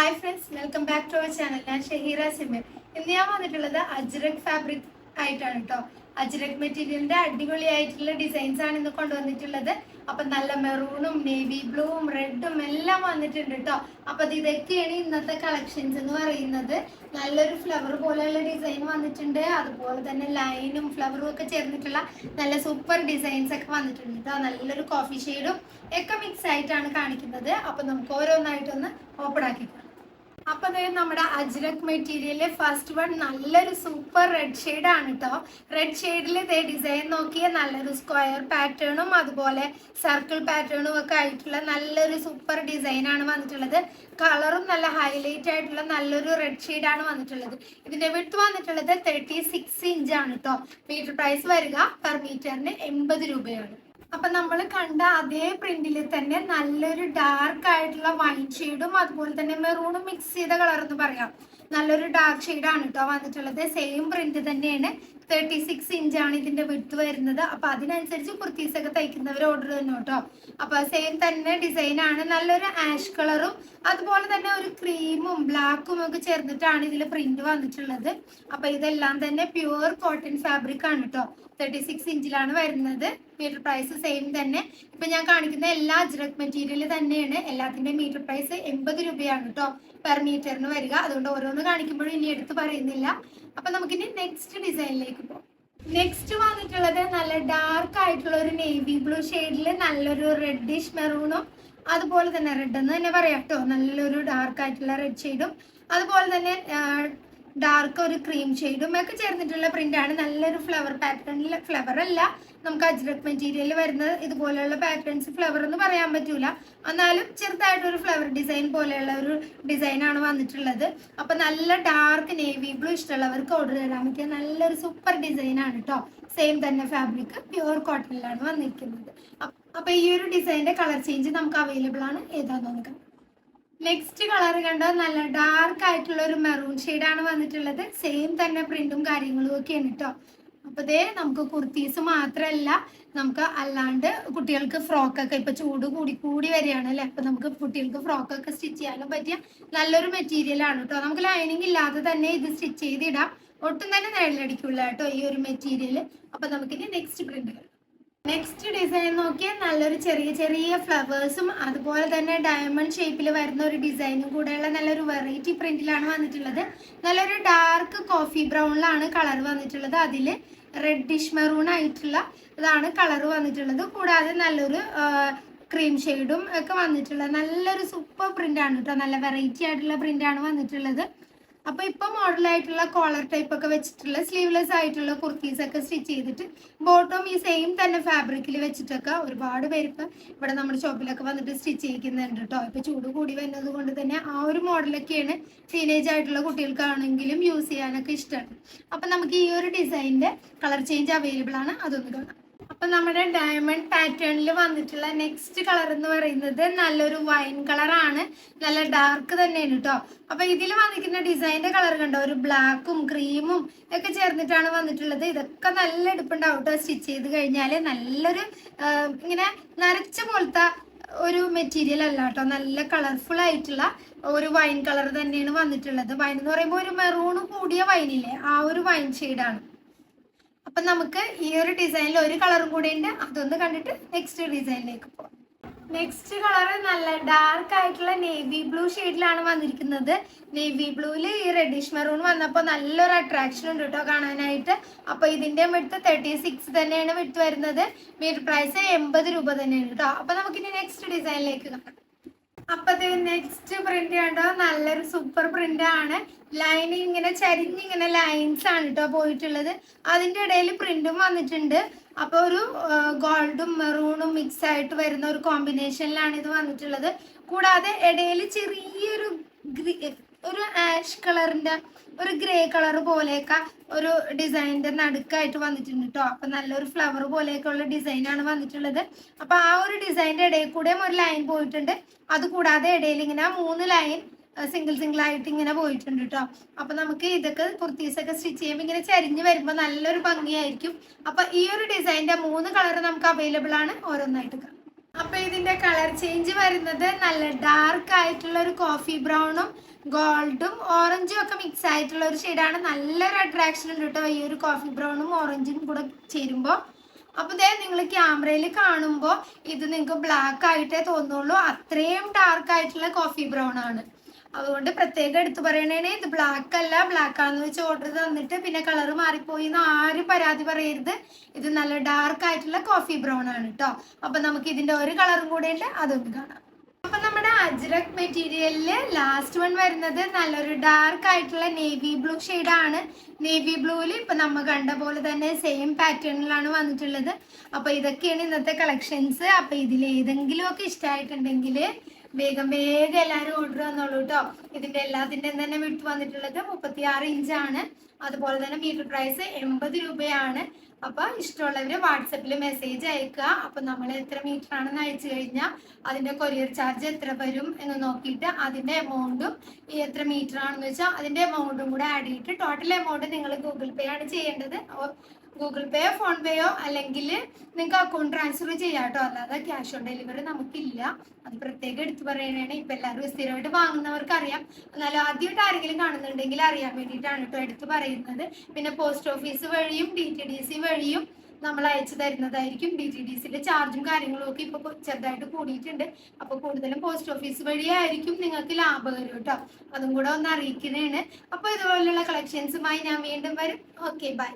Hi friends, welcome back to our channel. ഞാൻ ഷഹീറ സിമിർ. ഇന്ന് ഞാൻ വന്നിട്ടുള്ളത് അജ്രക് ഫാബ്രിക് ആയിട്ടാണ് കേട്ടോ. അജ്രക് മെറ്റീരിയലിന്റെ അടിപൊളിയായിട്ടുള്ള ഡിസൈൻസ് ആണ് ഇന്ന് കൊണ്ടുവന്നിട്ടുള്ളത്. അപ്പൊ നല്ല മെറൂണും നേവി ബ്ലൂവും റെഡും എല്ലാം വന്നിട്ടുണ്ട് കേട്ടോ. അപ്പൊ ഇതൊക്കെയാണ് ഇന്നത്തെ കളക്ഷൻസ് എന്ന് പറയുന്നത്. നല്ലൊരു ഫ്ലവർ പോലെയുള്ള ഡിസൈൻ വന്നിട്ടുണ്ട്. അതുപോലെ തന്നെ ലൈനും ഫ്ലവറും ഒക്കെ ചേർന്നിട്ടുള്ള നല്ല സൂപ്പർ ഡിസൈൻസ് ഒക്കെ വന്നിട്ടുണ്ട് കേട്ടോ. നല്ലൊരു കോഫി ഷെയ്ഡും ഒക്കെ മിക്സ് ആയിട്ടാണ് കാണിക്കുന്നത്. അപ്പൊ നമുക്ക് ഓരോന്നായിട്ടൊന്ന് ഓപ്പൺ ആക്കി. അപ്പൊ നമ്മുടെ അജ്രക് മെറ്റീരിയലിലെ ഫസ്റ്റ് വൺ നല്ലൊരു സൂപ്പർ റെഡ് ഷെയ്ഡ് ആണ് കേട്ടോ. റെഡ് ഷെയ്ഡിൽ ഇതേ ഡിസൈൻ നോക്കിയ നല്ലൊരു സ്ക്വയർ പാറ്റേണും അതുപോലെ സർക്കിൾ പാറ്റേണും ഒക്കെ ആയിട്ടുള്ള നല്ലൊരു സൂപ്പർ ഡിസൈൻ ആണ് വന്നിട്ടുള്ളത്. കളറും നല്ല ഹൈലൈറ്റ് ആയിട്ടുള്ള നല്ലൊരു റെഡ് ഷെയ്ഡ് ആണ് വന്നിട്ടുള്ളത്. ഇതിന്റെ വിഡ്ത് വന്നിട്ടുള്ളത് 36 ഇഞ്ച് ആണ് കേട്ടോ. മീറ്റർ പ്രൈസ് വരിക പെർ മീറ്ററിന് 80 രൂപയാണ്. അപ്പൊ നമ്മൾ കണ്ട അതേ പ്രിന്റിൽ തന്നെ നല്ലൊരു ഡാർക്ക് ആയിട്ടുള്ള വൈൻ ഷെയ്ഡും അതുപോലെ തന്നെ മെറൂണും മിക്സ് ചെയ്ത കളർ എന്ന് പറയാം. നല്ലൊരു ഡാർക്ക് ഷെയ്ഡ് ആണ് കേട്ടോ വന്നിട്ടുള്ളത്. സെയിം പ്രിന്റ് തന്നെയാണ്. 36 ഇഞ്ചാണ് ഇതിന്റെ വിഡ്ത് വരുന്നത്. അപ്പൊ അതിനനുസരിച്ച് കുർത്തീസ് ഒക്കെ തയ്ക്കുന്നവർ ഓർഡർ തന്നെ കേട്ടോ. അപ്പൊ സെയിം തന്നെ ഡിസൈൻ ആണ്. നല്ലൊരു ആഷ് കളറും അതുപോലെ തന്നെ ഒരു ക്രീമും ബ്ലാക്കും ഒക്കെ ചേർന്നിട്ടാണ് ഇതിൽ പ്രിന്റ് വന്നിട്ടുള്ളത്. അപ്പൊ ഇതെല്ലാം തന്നെ പ്യുവർ കോട്ടൺ ഫാബ്രിക് ആണ് കേട്ടോ. 36 ഇഞ്ചിലാണ് വരുന്നത്. മീറ്റർ പ്രൈസ് സെയിം തന്നെ. ഇപ്പൊ ഞാൻ കാണിക്കുന്ന എല്ലാ അജ്രക് മെറ്റീരിയൽ തന്നെയാണ്. എല്ലാത്തിന്റെ മീറ്റർ പ്രൈസ് 80 രൂപയാണ് കേട്ടോ പെർ മീറ്ററിന് വരിക. അതുകൊണ്ട് ഓരോന്ന് കാണിക്കുമ്പോഴും ഇനി എടുത്ത് പറയുന്നില്ല. അപ്പൊ നമുക്കിനി നെക്സ്റ്റ് ഡിസൈനിലേക്ക് പോകാം. നെക്സ്റ്റ് വന്നിട്ടുള്ളത് നല്ല ഡാർക്ക് ആയിട്ടുള്ള ഒരു നേവി ബ്ലൂ ഷെയ്ഡിൽ നല്ലൊരു റെഡിഷ് മെറൂണും അതുപോലെ തന്നെ റെഡ് എന്ന് തന്നെ പറയാം കേട്ടോ. നല്ലൊരു ഡാർക്ക് ആയിട്ടുള്ള റെഡ് ഷെയ്ഡും അതുപോലെ തന്നെ ഡാർക്ക് ഒരു ക്രീം ഷെയ്ഡും ഒക്കെ ചേർന്നിട്ടുള്ള പ്രിന്റ് ആണ്. നല്ലൊരു ഫ്ലവർ പാറ്റേണിൽ, ഫ്ലവർ അല്ല, നമുക്ക് അജ്രക് മെറ്റീരിയൽ വരുന്നത് ഇതുപോലെയുള്ള പാറ്റേൺസ് ഫ്ലവർ എന്ന് പറയാൻ പറ്റൂല, എന്നാലും ചെറുതായിട്ടൊരു ഫ്ലവർ ഡിസൈൻ പോലെയുള്ള ഒരു ഡിസൈൻ ആണ് വന്നിട്ടുള്ളത്. അപ്പൊ നല്ല ഡാർക്ക് നേവി ബ്ലൂ ഇഷ്ടമുള്ളവർക്ക് ഓർഡർ തരാൻ പറ്റിയ നല്ലൊരു സൂപ്പർ ഡിസൈൻ ആണ് കേട്ടോ. സെയിം തന്നെ ഫാബ്രിക് പ്യുവർ കോട്ടണിലാണ് വന്നിരിക്കുന്നത്. അപ്പൊ ഈ ഒരു ഡിസൈനിന്റെ കളർ ചേഞ്ച് നമുക്ക് അവൈലബിൾ ആണ്. ഏതാന്ന് നോക്കാം. നെക്സ്റ്റ് കളർ കണ്ടോ, നല്ല ഡാർക്ക് ആയിട്ടുള്ള ഒരു മെറൂൺ ഷെയ്ഡാണ് വന്നിട്ടുള്ളത്. സെയിം തന്നെ പ്രിന്റും കാര്യങ്ങളും ഒക്കെയാണ് കേട്ടോ. അപ്പൊ നമുക്ക് കുർത്തീസ് മാത്രമല്ല, നമുക്ക് അല്ലാണ്ട് കുട്ടികൾക്ക് ഫ്രോക്കൊക്കെ ഇപ്പൊ ചൂട് കൂടി വരികയാണ് അല്ലെ. അപ്പൊ നമുക്ക് കുട്ടികൾക്ക് ഫ്രോക്കൊക്കെ സ്റ്റിച്ച് ചെയ്യാനും പറ്റിയ നല്ലൊരു മെറ്റീരിയൽ ആണ് കേട്ടോ. നമുക്ക് ലൈനിങ് ഇല്ലാതെ തന്നെ ഇത് സ്റ്റിച്ച് ചെയ്തിടാം. ഒട്ടും തന്നെ നിഴലടിക്കില്ല കേട്ടോ ഈ ഒരു മെറ്റീരിയൽ. അപ്പൊ നമുക്കിനി നെക്സ്റ്റ് പ്രിന്റ്. നെക്സ്റ്റ് ഡിസൈൻ നോക്കിയാൽ നല്ലൊരു ചെറിയ ചെറിയ ഫ്ലവേഴ്സും അതുപോലെ തന്നെ ഡയമണ്ട് ഷേപ്പിൽ വരുന്ന ഒരു ഡിസൈനും കൂടെയുള്ള നല്ലൊരു വെറൈറ്റി പ്രിന്റിലാണ് വന്നിട്ടുള്ളത്. നല്ലൊരു ഡാർക്ക് കോഫി ബ്രൗണിലാണ് കളർ വന്നിട്ടുള്ളത്. അതിൽ റെഡിഷ് മെറൂൺ ആയിട്ടുള്ള ഇതാണ് കളർ വന്നിട്ടുള്ളത്. കൂടാതെ നല്ലൊരു ക്രീം ഷെയ്ഡും ഒക്കെ വന്നിട്ടുള്ള നല്ലൊരു സൂപ്പർ പ്രിന്റ് ആണ് കേട്ടോ. നല്ല വെറൈറ്റി ആയിട്ടുള്ള പ്രിന്റ് ആണ് വന്നിട്ടുള്ളത്. അപ്പൊ ഇപ്പൊ മോഡലായിട്ടുള്ള കോളർ ടൈപ്പ് ഒക്കെ വെച്ചിട്ടുള്ള സ്ലീവ്ലെസ് ആയിട്ടുള്ള കുർത്തീസ് ഒക്കെ സ്റ്റിച്ച് ചെയ്തിട്ട് ബോട്ടം ഈ സെയിം തന്നെ ഫാബ്രിക്കിൽ വെച്ചിട്ടൊക്കെ ഒരുപാട് പേർക്ക് ഇവിടെ നമ്മുടെ ഷോപ്പിലൊക്കെ വന്നിട്ട് സ്റ്റിച്ച് ചെയ്യിക്കുന്നുണ്ട് കേട്ടോ. ഇപ്പൊ ചൂട് കൂടി വരുന്നത് കൊണ്ട് തന്നെ ആ ഒരു മോഡലൊക്കെയാണ് ടീനേജ് ആയിട്ടുള്ള കുട്ടികൾക്കാണെങ്കിലും യൂസ് ചെയ്യാനൊക്കെ ഇഷ്ടമാണ്. അപ്പൊ നമുക്ക് ഈ ഒരു ഡിസൈനിന്റെ കളർ ചേഞ്ച് അവൈലബിൾ ആണ്. അതൊന്ന് കാണാം. അപ്പൊ നമ്മുടെ ഡയമണ്ട് പാറ്റേണിൽ വന്നിട്ടുള്ള നെക്സ്റ്റ് കളർ എന്ന് പറയുന്നത് നല്ലൊരു വൈൻ കളറാണ്. നല്ല ഡാർക്ക് തന്നെയാണ് കേട്ടോ. അപ്പൊ ഇതിൽ വന്നിരിക്കുന്ന ഡിസൈനിന്റെ കളർ കണ്ടോ, ഒരു ബ്ലാക്കും ക്രീമും ഒക്കെ ചേർന്നിട്ടാണ് വന്നിട്ടുള്ളത്. ഇതൊക്കെ നല്ല എടുപ്പുണ്ടാവും കേട്ടോ. സ്റ്റിച്ച് ചെയ്ത് കഴിഞ്ഞാല് നല്ലൊരു ഇങ്ങനെ നരച്ച പോലത്തെ ഒരു മെറ്റീരിയൽ അല്ല കേട്ടോ. നല്ല കളർഫുൾ ആയിട്ടുള്ള ഒരു വൈൻ കളർ തന്നെയാണ് വന്നിട്ടുള്ളത്. വൈൻ എന്ന് പറയുമ്പോൾ ഒരു മെറൂണ് കൂടിയ വൈനില്ലേ, ആ ഒരു വൈൻ ഷെയ്ഡാണ്. അപ്പൊ നമുക്ക് ഈ ഒരു ഡിസൈനിൽ ഒരു കളറും കൂടി ഉണ്ട്. അതൊന്ന് കണ്ടിട്ട് നെക്സ്റ്റ് ഡിസൈനിലേക്ക് പോകാം. നെക്സ്റ്റ് കളർ നല്ല ഡാർക്ക് ആയിട്ടുള്ള നേവി ബ്ലൂ ഷെയ്ഡിലാണ് വന്നിരിക്കുന്നത്. നേവി ബ്ലൂവിൽ ഈ റെഡിഷ് മെറൂൺ വന്നപ്പോൾ നല്ലൊരു അട്രാക്ഷൻ ഉണ്ട് കേട്ടോ കാണാനായിട്ട്. അപ്പൊ ഇതിന്റെ വിഡ്ത് 36 തന്നെയാണ് വിഡ്ത് വരുന്നത്. മീറ്റർ പ്രൈസ് 80 രൂപ തന്നെയാണ് കേട്ടോ. അപ്പൊ നമുക്കിനി നെക്സ്റ്റ് ഡിസൈനിലേക്ക് കാണാം. അപ്പൊ നെക്സ്റ്റ് പ്രിന്റ് കണ്ടോ, നല്ലൊരു സൂപ്പർ പ്രിന്റ് ആണ്. ലൈൻ ഇങ്ങനെ ചരിഞ്ഞിങ്ങനെ ലൈൻസ് ആണ് കേട്ടോ പോയിട്ടുള്ളത്. അതിന്റെ ഇടയിൽ പ്രിന്റും വന്നിട്ടുണ്ട്. അപ്പൊ ഒരു ഗോൾഡും മെറൂണും മിക്സ് ആയിട്ട് വരുന്ന ഒരു കോമ്പിനേഷനിലാണ് ഇത് വന്നിട്ടുള്ളത്. കൂടാതെ ഇടയിൽ ചെറിയൊരു ഒരു ആഷ് കളറിന്റെ ഒരു ഗ്രേ കളർ പോലെയൊക്കെ ഒരു ഡിസൈനിന്റെ നടുക്കായിട്ട് വന്നിട്ടുണ്ട് കേട്ടോ. അപ്പൊ നല്ലൊരു ഫ്ലവർ പോലെയൊക്കെ ഉള്ള ഡിസൈനാണ് വന്നിട്ടുള്ളത്. അപ്പൊ ആ ഒരു ഡിസൈനിന്റെ ഇടയിൽ കൂടെ ഒരു ലൈൻ പോയിട്ടുണ്ട്. അതുകൂടാതെ ഇടയിൽ ഇങ്ങനെ 3 ലൈൻ സിംഗിൾ ആയിട്ട് ഇങ്ങനെ പോയിട്ടുണ്ട് കേട്ടോ. അപ്പൊ നമുക്ക് ഇതൊക്കെ കുർത്തീസൊക്കെ സ്റ്റിച്ച് ചെയ്യുമ്പോൾ ഇങ്ങനെ ചരിഞ്ഞ് വരുമ്പോൾ നല്ലൊരു ഭംഗിയായിരിക്കും. അപ്പൊ ഈ ഒരു ഡിസൈനിന്റെ 3 കളർ നമുക്ക് അവൈലബിൾ ആണ്. ഓരോന്നായിട്ട് കാണാം. അപ്പൊ ഇതിന്റെ കളർ ചേഞ്ച് വരുന്നത് നല്ല ഡാർക്ക് ആയിട്ടുള്ള ഒരു കോഫി ബ്രൗണും ഗോൾഡും ഓറഞ്ചും ഒക്കെ മിക്സ് ആയിട്ടുള്ള ഒരു ഷെയ്ഡാണ്. നല്ലൊരു അട്രാക്ഷൻ ഉണ്ട് കേട്ടോ ഈ ഒരു കോഫി ബ്രൗണും ഓറഞ്ചും കൂടെ ചേരുമ്പോൾ. അപ്പൊ ഇതേ നിങ്ങൾ ക്യാമറയിൽ കാണുമ്പോൾ ഇത് നിങ്ങൾക്ക് ബ്ലാക്ക് ആയിട്ടേ തോന്നുള്ളൂ, അത്രയും ഡാർക്ക് ആയിട്ടുള്ള കോഫി ബ്രൗൺ ആണ്. അതുകൊണ്ട് പ്രത്യേകം എടുത്തു പറയണേ, ഇത് ബ്ലാക്ക് അല്ല, ബ്ലാക്ക് ആണെന്ന് വെച്ച് ഓർഡർ തന്നിട്ട് പിന്നെ കളർ മാറിപ്പോയി എന്ന് ആരും പരാതി പറയരുത്. ഇത് നല്ല ഡാർക്ക് ആയിട്ടുള്ള കോഫി ബ്രൗൺ ആണ് കേട്ടോ. അപ്പൊ നമുക്ക് ഇതിന്റെ ഒരു കളറും കൂടെ ഉണ്ട്, അതൊന്ന് കാണാം. അപ്പൊ നമ്മുടെ അജ്രക് മെറ്റീരിയലില് ലാസ്റ്റ് വൺ വരുന്നത് നല്ലൊരു ഡാർക്ക് ആയിട്ടുള്ള നേവി ബ്ലൂ ആണ്. നേവി ബ്ലൂവിൽ ഇപ്പൊ നമ്മൾ കണ്ട പോലെ തന്നെ സെയിം പാറ്റേണിലാണ് വന്നിട്ടുള്ളത്. അപ്പൊ ഇതൊക്കെയാണ് ഇന്നത്തെ കളക്ഷൻസ്. അപ്പൊ ഇതിൽ ഏതെങ്കിലും ഒക്കെ ഇഷ്ടമായിട്ടുണ്ടെങ്കിൽ വേഗം വേഗം എല്ലാവരും ഓർഡർ തന്നോളൂ കേട്ടോ. ഇതിന്റെ എല്ലാത്തിൻ്റെ തന്നെ വിട്ട് വന്നിട്ടുള്ളത് 36 ഇഞ്ചാണ്. അതുപോലെ തന്നെ മീറ്റർ പ്രൈസ് 80 രൂപയാണ്. അപ്പൊ ഇഷ്ടമുള്ളവര് വാട്സപ്പിൽ മെസ്സേജ് അയക്കുക. അപ്പൊ നമ്മൾ എത്ര മീറ്റർ ആണെന്ന് അയച്ചു കഴിഞ്ഞാൽ അതിന്റെ കൊറിയർ ചാർജ് എത്ര വരും എന്ന് നോക്കിയിട്ട് അതിന്റെ എമൗണ്ടും ഈ എത്ര മീറ്റർ ആണെന്ന് വെച്ചാൽ അതിന്റെ എമൗണ്ടും കൂടെ ആഡ് ചെയ്തിട്ട് ടോട്ടൽ എമൗണ്ട് നിങ്ങൾ ഗൂഗിൾ പേ ആണ് ചെയ്യേണ്ടത്. ഗൂഗിൾ പേയോ ഫോൺ പേയോ അല്ലെങ്കിൽ നിങ്ങൾക്ക് അക്കൗണ്ട് ട്രാൻസ്ഫർ ചെയ്യാം കേട്ടോ. അല്ലാതെ ക്യാഷ് ഓൺ ഡെലിവറി നമുക്കില്ല. അത് പ്രത്യേകം എടുത്തു പറയണേ. ഇപ്പൊ എല്ലാവരും സ്ഥിരമായിട്ട് വാങ്ങുന്നവർക്ക് അറിയാം, എന്നാലും ആദ്യമായിട്ട് ആരെങ്കിലും കാണുന്നുണ്ടെങ്കിൽ അറിയാൻ വേണ്ടിയിട്ടാണ് കേട്ടോ എടുത്തു പറയുന്നത്. പിന്നെ പോസ്റ്റ് ഓഫീസ് വഴിയും DTDC വഴിയും നമ്മൾ അയച്ചു തരുന്നതായിരിക്കും. DTDCയുടെ ചാർജും കാര്യങ്ങളും ഒക്കെ ഇപ്പൊ ചെറുതായിട്ട് കൂടിയിട്ടുണ്ട്. അപ്പൊ കൂടുതലും പോസ്റ്റ് ഓഫീസ് വഴിയായിരിക്കും നിങ്ങൾക്ക് ലാഭകരം കേട്ടോ. അതും കൂടെ ഒന്ന് അറിയിക്കുന്നതാണ്. അപ്പൊ ഇതുപോലുള്ള കളക്ഷൻസുമായി ഞാൻ വീണ്ടും വരും. Okay, by.